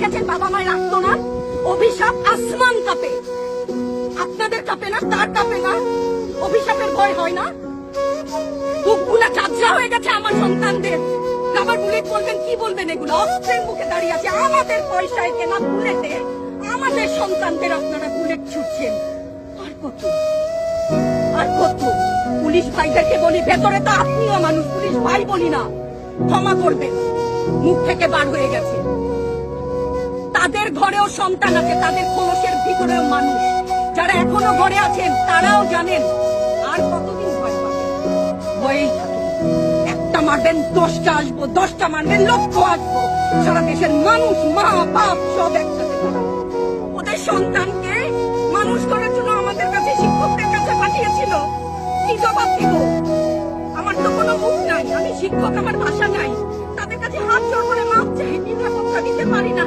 গেছেন, বাবা মায় রাখতো না। অভিশাপ আসমান কাঁপে, আপনাদের কাঁপে না? তার কাঁপে না? অভিশাপের ভয় হয় না? বুকগুলা ঝাঁঝরা হয়ে গেছে আমার সন্তানদের। রাবার বুলেট বলবেন, কি বলবেন? এগুলো অস্ত্রের মুখে দাঁড়িয়ে আছে, আমাদের পয়সায় কেনা বুলেটে আমাদের সন্তানদের আপনারা বুলেট ছুটছেন। আর কত, আর কত? পুলিশ ভাইদেরকে বলি, ভেতরে তো আপনিও মানুষ, পুলিশ ভাই বলি না, ক্ষমা করবেন, মুখ থেকে বার হয়ে গেছে। তাদের ঘরেও সন্তান আছে, তাদের খোলসের ভিতরেও মানুষ। যারা এখনো ঘরে আছেন তারাও জানেন আর কতদিন ভয় পাবেন। ভয়েই থাকেন, একটা মারবেন 10টা আসবো, 10টা মারবেন লক্ষ্য আসবো। সারা দেশের মানুষ, মা বাপ সব একসাথে দাঁড়াবে। ওদের সন্তানকে মানুষ করার জন্য আমাদের কাছে, শিক্ষকদের কাছে পাঠিয়েছিল। কি জবাব দিব? আমার তো কোনো মুখ নাই, আমি শিক্ষক, আমার ভাষা নাই। তাদের কাছে হাত জোড় করে মাপ চাই, নিরাপত্তা দিতে পারি না।